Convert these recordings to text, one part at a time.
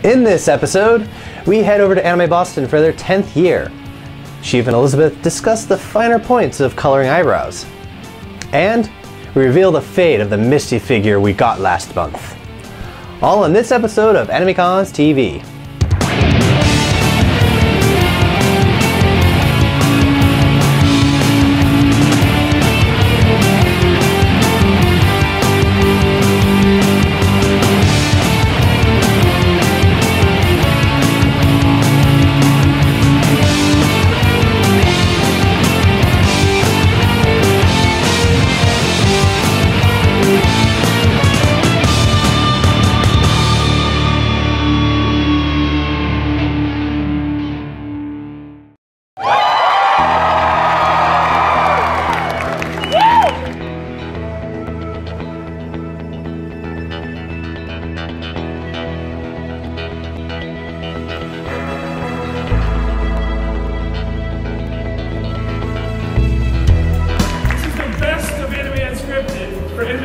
In this episode, we head over to Anime Boston for their 10th year. Shiva and Elizabeth discuss the finer points of coloring eyebrows. And we reveal the fate of the Misty figure we got last month. All in this episode of AnimeCons TV.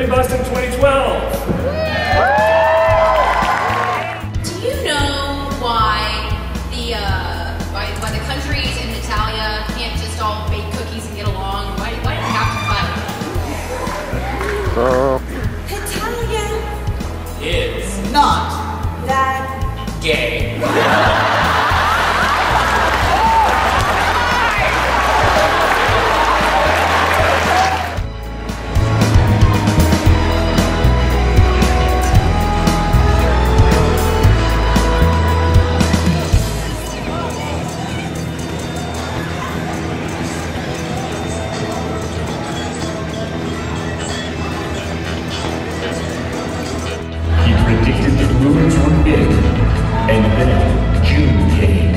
Boston 2012. Do you know why the countries in Italia can't just all bake cookies and get along? Why do they have to fight? Italia Is not that gay. Predicted the rumors were big, and then June came.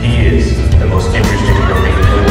He is the most interesting domain in the world.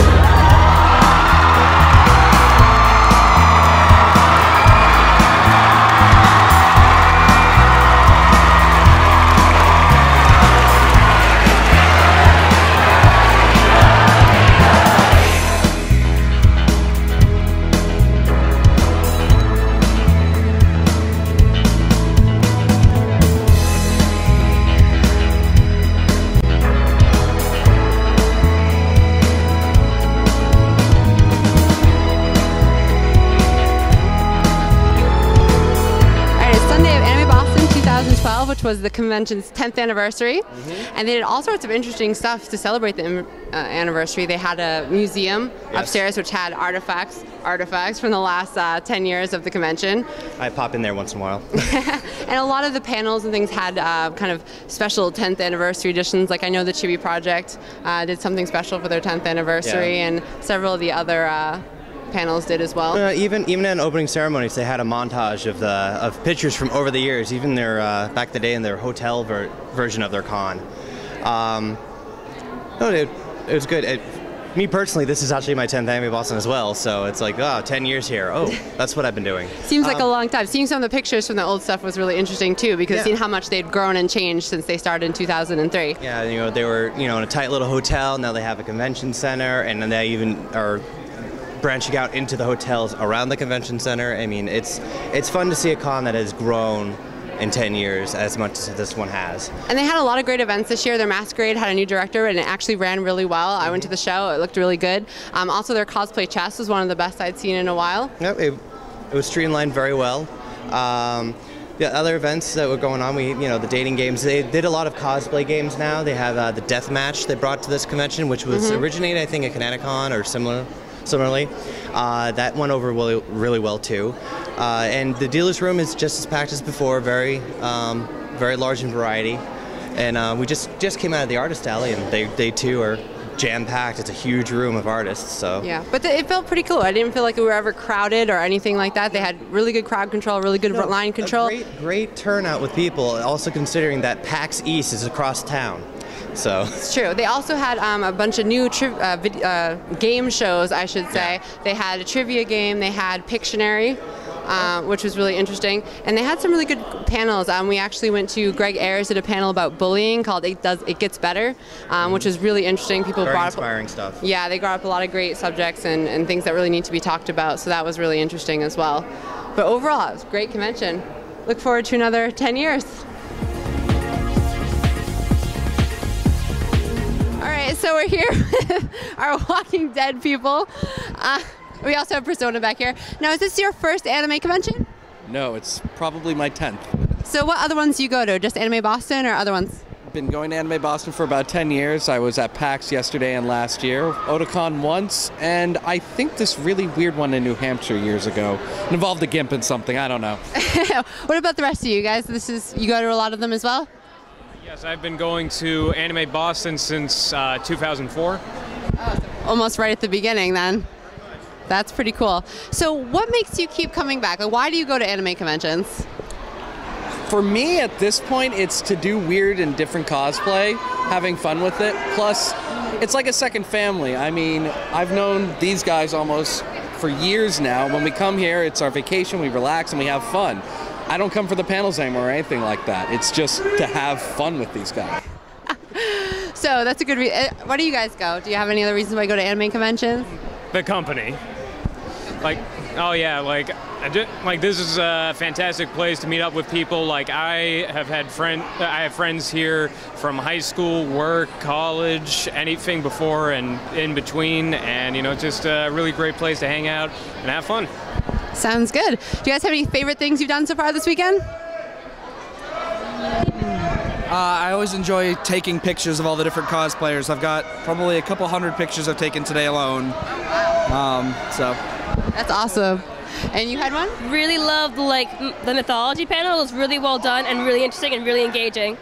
Which was the convention's 10th anniversary, and they did all sorts of interesting stuff to celebrate the anniversary. They had a museum upstairs which had artifacts from the last 10 years of the convention. I pop in there once in a while. And a lot of the panels and things had kind of special 10th anniversary editions. Like I know the Chibi Project did something special for their 10th anniversary, and several of the other panels did as well. Even in opening ceremonies, they had a montage of pictures from over the years, even their back in the day in their hotel version of their con. It was good. Me personally, this is actually my 10th Anime Boston as well, so it's like, oh, 10 years here. Oh, that's what I've been doing. Seems like a long time. Seeing some of the pictures from the old stuff was really interesting too, because seeing how much they'd grown and changed since they started in 2003. Yeah, they were in a tight little hotel. Now they have a convention center, and then they even are branching out into the hotels around the convention center. I mean, it's fun to see a con that has grown in 10 years as much as this one has. And they had a lot of great events this year. Their Masquerade had a new director, and it actually ran really well. I went to the show. It looked really good. Also, their cosplay chess was one of the best I'd seen in a while. Yep, it was streamlined very well. The other events that were going on, the dating games, they did a lot of cosplay games now. They have the death match they brought to this convention, which was originated, I think, at AnimeCon or similarly. That went over really well too. And the dealer's room is just as packed as before, very large in variety. And we just came out of the artist alley, and they too are jam-packed. It's a huge room of artists. So yeah, but it felt pretty cool. I didn't feel like we were ever crowded or anything like that. They had really good crowd control, really good line control. Great turnout with people. Also considering that PAX East is across town. So it's true. They also had a bunch of new game shows, I should say. Yeah. They had a trivia game. They had Pictionary, which was really interesting, and they had some really good panels. We actually went to Greg Ayers did a panel about bullying called "It Gets Better," which was really interesting. People brought up inspiring stuff. Yeah, they brought up a lot of great subjects and things that really need to be talked about. So that was really interesting as well. But overall, it was a great convention. Look forward to another 10 years. So we're here with our Walking Dead people. We also have Persona back here. Now, is this your first anime convention? No, it's probably my 10th. So what other ones do you go to? Just Anime Boston or other ones? I've been going to Anime Boston for about 10 years. I was at PAX yesterday and last year, Otakon once, and I think this really weird one in New Hampshire years ago. It involved a gimp and something, I don't know. What about the rest of you guys? You go to a lot of them as well? Yes, I've been going to Anime Boston since 2004. Oh, so almost right at the beginning then. That's pretty cool. So what makes you keep coming back? Like, why do you go to anime conventions? For me, at this point, it's to do weird and different cosplay, having fun with it. Plus, it's like a second family. I mean, I've known these guys almost for years now. When we come here, it's our vacation, we relax, and we have fun. I don't come for the panels anymore or anything like that. It's just to have fun with these guys. So that's a good reason. Why do you guys go? Do you have any other reasons why you go to anime conventions? The company. Like, oh yeah, like this is a fantastic place to meet up with people. Like I have friends here from high school, work, college, anything before and in between, and you know, just a really great place to hang out and have fun. Sounds good. Do you guys have any favorite things you've done so far this weekend? I always enjoy taking pictures of all the different cosplayers. I've got probably a couple hundred pictures I've taken today alone. So. That's awesome. And you had one? Really loved the mythology panel. It was really well done and really interesting and really engaging.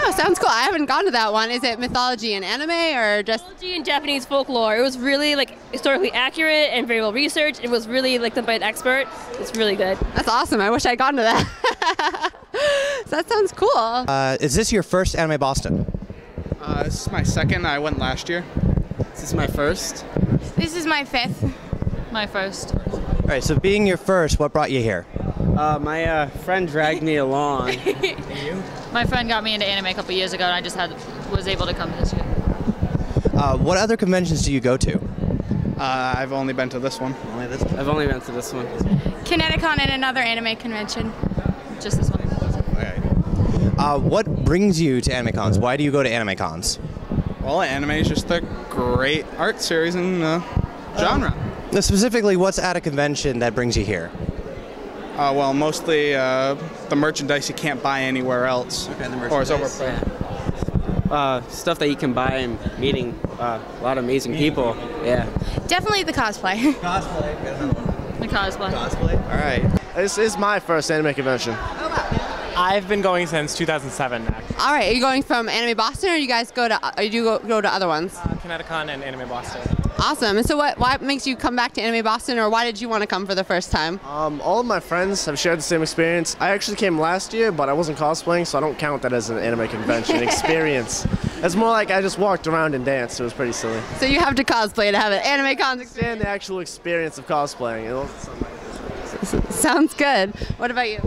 Oh, sounds cool. I haven't gone to that one. Is it mythology and anime or just mythology and Japanese folklore? It was really historically accurate and very well researched. It was really done by an expert. It's really good. That's awesome. I wish I'd gone to that. So that sounds cool. Is this your first Anime Boston? This is my second. I went last year. This is my first. This is my fifth. My first. All right, so being your first, what brought you here? My friend dragged me along. My friend got me into anime a couple years ago, and I just was able to come this year. What other conventions do you go to? I've only been to this one. Only this one? I've only been to this one. ConnectiCon and another anime convention. Just this one. Okay. What brings you to AnimeCons? Why do you go to AnimeCons? Well, anime is just a great art series and genre. Specifically, what's at a convention that brings you here? Well, mostly the merchandise you can't buy anywhere else. Okay, the merchandise. Or it's overpriced. Stuff that you can buy and meeting a lot of amazing people. Yeah. Definitely the cosplay. Cosplay. The cosplay. Cosplay. All right. This is my first anime convention. Oh, wow. I've been going since 2007. Actually. All right. Are you going from Anime Boston, or you guys go to? Or you go to other ones? ConnectiCon and Anime Boston. Awesome. And so what makes you come back to Anime Boston, or why did you want to come for the first time? All of my friends have shared the same experience. I actually came last year, but I wasn't cosplaying, so I don't count that as an anime convention experience. It's more like I just walked around and danced. It was pretty silly. So you have to cosplay to have an AnimeCon experience. And the actual experience of cosplaying. Sounds good. What about you?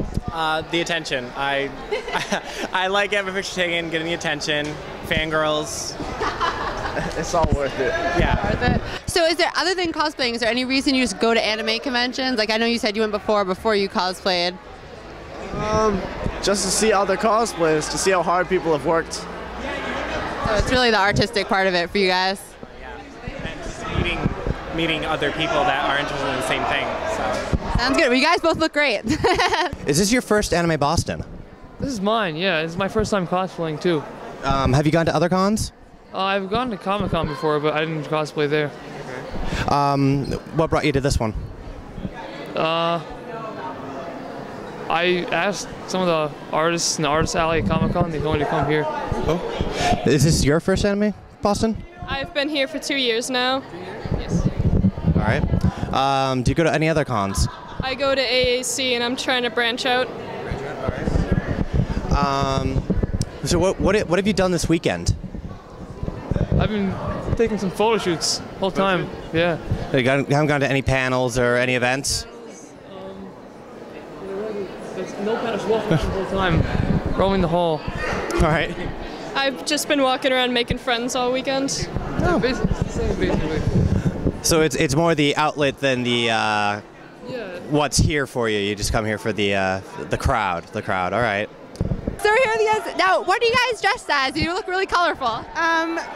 The attention. I like having a picture taken, getting the attention, fangirls. It's all worth it. Yeah. Worth it. So is there, other than cosplaying, is there any reason you just go to anime conventions? Like I know you said you went before you cosplayed. Just to see other cosplayers, to see how hard people have worked. So it's really the artistic part of it for you guys. Yeah. And just meeting other people that are interested in the same thing. So. Sounds good. Well, you guys both look great. Is this your first Anime Boston? This is mine, yeah. This is my first time cosplaying, too. Have you gone to other cons? I've gone to Comic-Con before, but I didn't cosplay there. Okay. What brought you to this one? I asked some of the artists in the Artist Alley at Comic-Con. They told me to come here. Oh. Is this your first Anime Boston? I've been here for 2 years now. Yes. All right. Do you go to any other cons? I go to AAC and I'm trying to branch out. So what have you done this weekend? I've been taking some photo shoots the whole time. Yeah. You haven't gone to any panels or any events? There's no panels walking the whole time, roaming the hall. All right. I've just been walking around making friends all weekend. Oh. Basically. So it's more the outlet than the what's here for you. You just come here for the crowd. The crowd. All right. So we're here with you guys. Now, what are you guys dressed as? You look really colorful.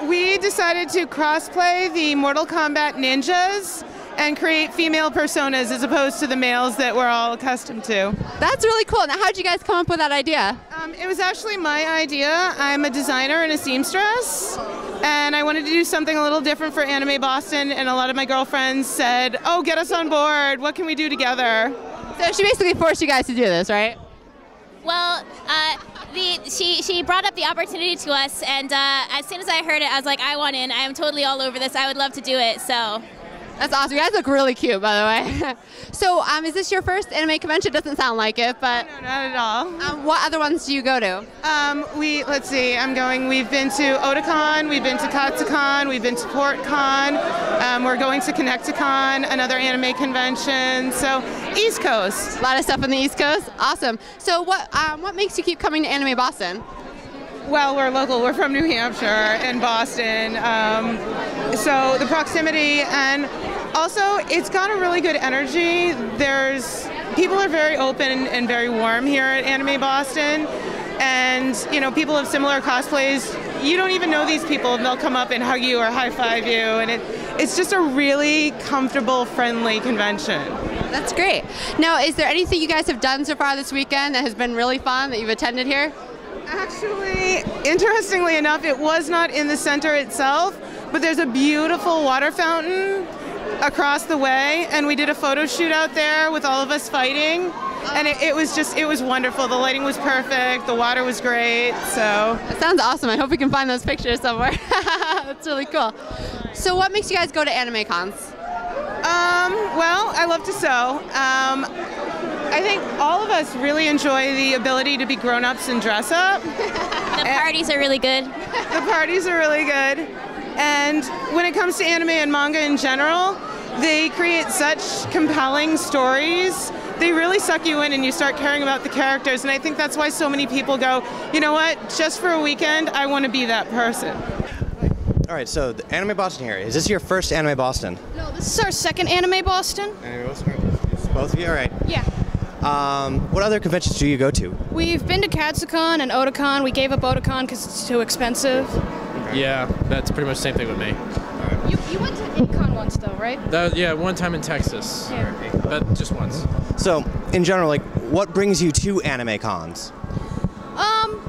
We decided to cosplay the Mortal Kombat ninjas and create female personas as opposed to the males that we're all accustomed to. That's really cool. Now, how'd you guys come up with that idea? It was actually my idea. I'm a designer and a seamstress, and I wanted to do something a little different for Anime Boston, and a lot of my girlfriends said, oh, get us on board. What can we do together? So she basically forced you guys to do this, right? Well, she brought up the opportunity to us, and as soon as I heard it, I was like, I want in. I am totally all over this. I would love to do it. So. That's awesome. You guys look really cute, by the way. So, is this your first anime convention? Doesn't sound like it, but no, not at all. What other ones do you go to? Let's see. We've been to Otakon, we've been to Katsucon, we've been to PortCon. We're going to Connecticon, another anime convention. So, East Coast. A lot of stuff on the East Coast. Awesome. So, what makes you keep coming to Anime Boston? Well, we're local. We're from New Hampshire and Boston. So the proximity, and also it's got a really good energy. People are very open and very warm here at Anime Boston. And, people of similar cosplays, you don't even know these people, and they'll come up and hug you or high-five you. And it's just a really comfortable, friendly convention. That's great. Now, is there anything you guys have done so far this weekend that has been really fun that you've attended here? Actually, interestingly enough, it was not in the center itself, but there's a beautiful water fountain across the way, and we did a photo shoot out there with all of us fighting, and it was wonderful. The lighting was perfect, the water was great, so. That sounds awesome. I hope we can find those pictures somewhere. That's really cool. So what makes you guys go to AnimeCons? Well, I love to sew. I think all of us really enjoy the ability to be grown-ups and dress up. The parties are really good. The parties are really good. And when it comes to anime and manga in general, they create such compelling stories. They really suck you in and you start caring about the characters. And I think that's why so many people go, you know what, just for a weekend, I want to be that person. All right, so the Anime Boston here. Is this your first Anime Boston? No, this is our second Anime Boston. Anime Boston? Both of you? All right. Yeah. What other conventions do you go to? We've been to Katsucon and Otakon. We gave up Otakon because it's too expensive. Yeah, that's pretty much the same thing with me. You went to AnimeCon once though, right? Yeah, one time in Texas. Yeah. But just once. So, in general, what brings you to Anime Cons?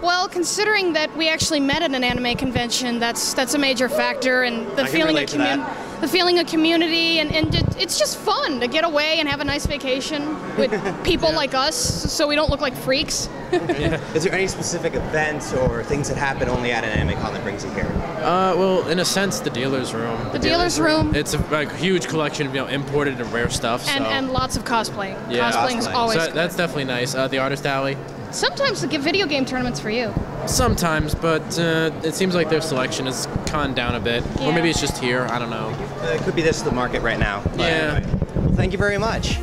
Well, considering that we actually met at an anime convention, that's a major factor, and the feeling of community, and it's just fun to get away and have a nice vacation with people like us, so we don't look like freaks. Is there any specific events or things that happen only at an Anime Con that brings you here? Well, in a sense, the dealer's room. The dealer's room. It's a huge collection of imported and rare stuff. And lots of cosplay. Yeah, cosplaying is always good. That's definitely nice. The artist alley. Sometimes they give video game tournaments for you. Sometimes, but it seems like their selection has gone down a bit. Yeah. Or maybe it's just here, I don't know. It could be this the market right now. Yeah. Well, thank you very much.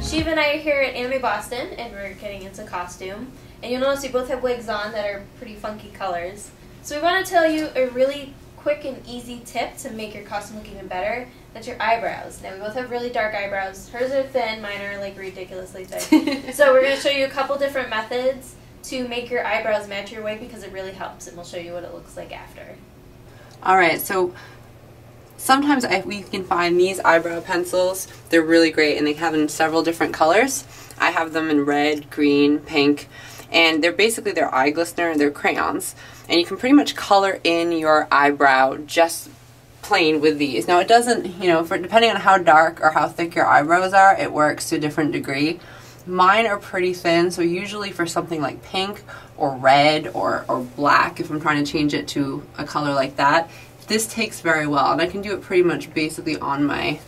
Shiva and I are here at Anime Boston, and we're getting into costume. And you'll notice we both have wigs on that are pretty funky colors. So we want to tell you a really quick and easy tip to make your costume look even better. That's your eyebrows. Now we both have really dark eyebrows. Hers are thin, mine are like ridiculously thick. So we're going to show you a couple different methods to make your eyebrows match your wig because it really helps, and we'll show you what it looks like after. Alright, so sometimes we can find these eyebrow pencils. They're really great, and they have in several different colors. I have them in red, green, pink, and they're basically their eye glistener, they're crayons. And you can pretty much color in your eyebrow just plain with these. Now it doesn't, depending on how dark or how thick your eyebrows are, it works to a different degree. Mine are pretty thin, so usually for something like pink or red or black, if I'm trying to change it to a color like that, this takes very well. And I can do it pretty much basically on my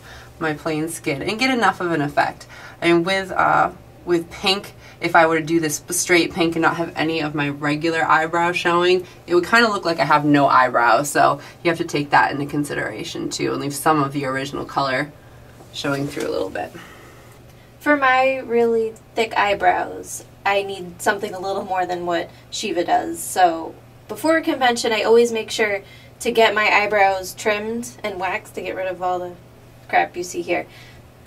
plain skin and get enough of an effect. And with pink, if I were to do this straight pink and not have any of my regular eyebrows showing, it would kind of look like I have no eyebrows. So you have to take that into consideration too and leave some of the original color showing through a little bit. For my really thick eyebrows, I need something a little more than what Shiva does. So before a convention, I always make sure to get my eyebrows trimmed and waxed to get rid of all the crap you see here.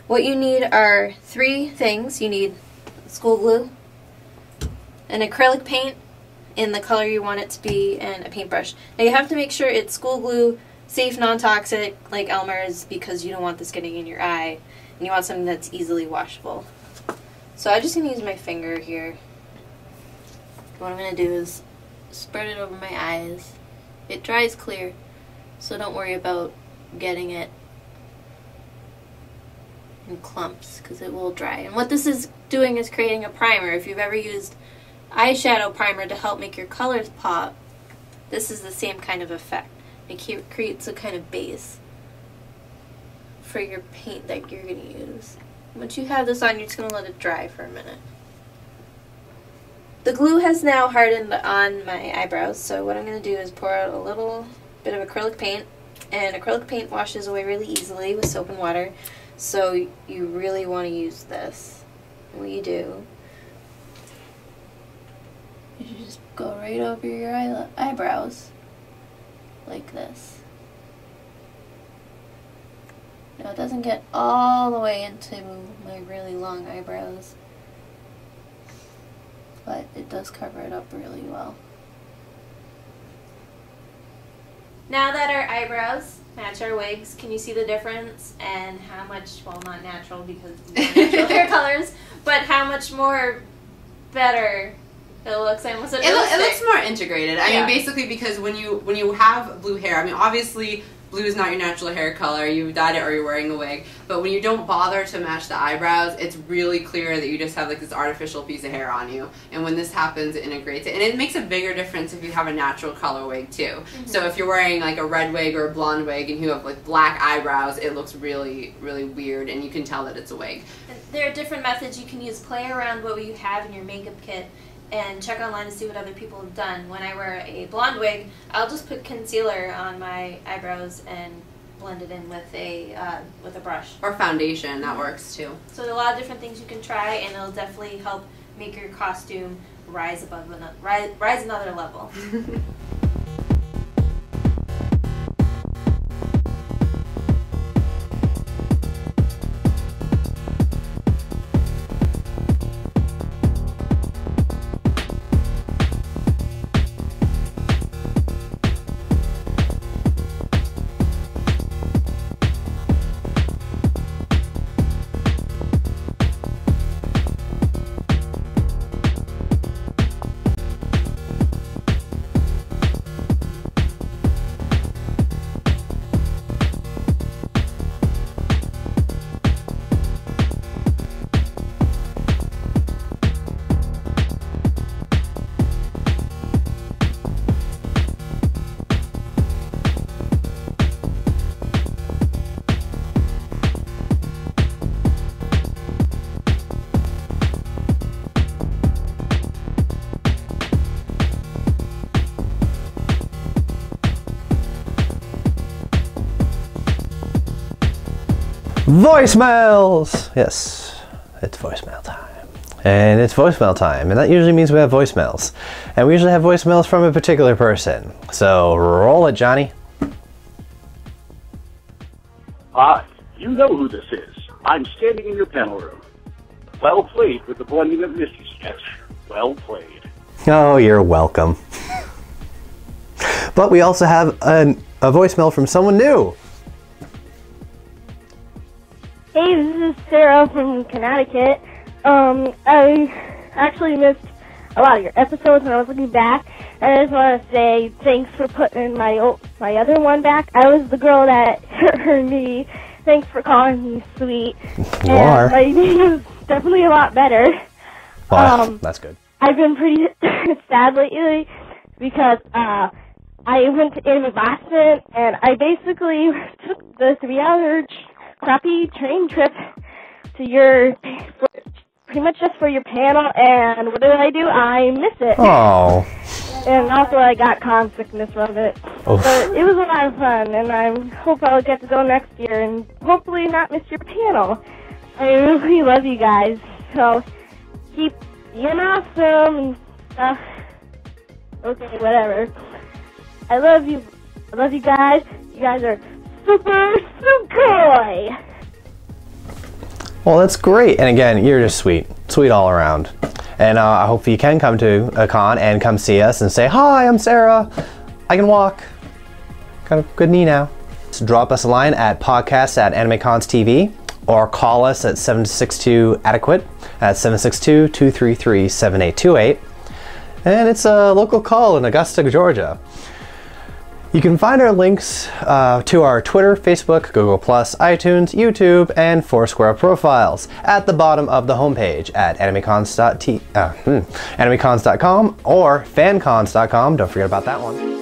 What you need are 3 things. You need school glue, an acrylic paint in the color you want it to be, and a paintbrush. Now you have to make sure it's school glue, safe, non-toxic, like Elmer's, because you don't want this getting in your eye, and you want something that's easily washable. So I'm just going to use my finger here. What I'm going to do is spread it over my eyes. It dries clear, so don't worry about getting it in clumps, because it will dry. And what this is doing is creating a primer. If you've ever used eyeshadow primer to help make your colors pop, this is the same kind of effect. It creates a kind of base for your paint that you're going to use. Once you have this on, you're just going to let it dry for a minute. The glue has now hardened on my eyebrows, so what I'm going to do is pour out a little bit of acrylic paint, and acrylic paint washes away really easily with soap and water, so you really want to use this. And what you do is you just go right over your eyebrows like this. Now it doesn't get all the way into my really long eyebrows, but it does cover it up really well. Now that our eyebrows match our wigs, can you see the difference and how much, well, not natural because these are natural hair colors, but how much more better it looks? I almost said it looks more integrated. I Yeah. mean, basically, because when you have blue hair, I mean, obviously blue is not your natural hair color. You dyed it or you're wearing a wig. But when you don't bother to match the eyebrows, it's really clear that you just have like this artificial piece of hair on you. And when this happens, it integrates it. And it makes a bigger difference if you have a natural color wig too. Mm-hmm. So if you're wearing like a red wig or a blonde wig and you have like black eyebrows, it looks really, really weird, and you can tell that it's a wig. And there are different methods you can use. Play around what you have in your makeup kit and check online to see what other people have done. When I wear a blonde wig, I'll just put concealer on my eyebrows and blend it in with a brush. Or foundation, that works too. So there are a lot of different things you can try, and it'll definitely help make your costume rise another level. Voicemails! Yes, it's voicemail time. And it's voicemail time, and that usually means we have voicemails. And we usually have voicemails from a particular person. So roll it, Johnny. Hi, you know who this is. I'm standing in your panel room. Well played with the blending of Missy's sketch. Well played. Oh, you're welcome. But we also have a voicemail from someone new. Hey, this is Sarah from Connecticut. I actually missed a lot of your episodes when I was looking back. I just want to say thanks for putting my other one back. I was the girl that hurt me. Thanks for calling me sweet. You are. My name is definitely a lot better. Well, that's good. I've been pretty sad lately because I went to Anime Boston and I basically took the 3-hour crappy train trip to pretty much just for your panel, and what did I do? I missed it. Oh. And also I got con sickness from it. Oof. But it was a lot of fun, and I hope I'll get to go next year and hopefully not miss your panel. I really love you guys, so keep being awesome and stuff. Okay, whatever. I love you. I love you guys. You guys are super sugoi. Well, that's great. And again, you're just sweet. sweet all around. And I hope you can come to a con and come see us and say, "Hi, I'm Sarah. I can walk. Got a good knee now." So drop us a line at podcast@AnimeCons TV or call us at 762-ADEQUATE at 762-233-7828. And it's a local call in Augusta, Georgia. You can find our links to our Twitter, Facebook, Google+, iTunes, YouTube, and Foursquare profiles at the bottom of the homepage at animecons.com or fancons.com. Don't forget about that one.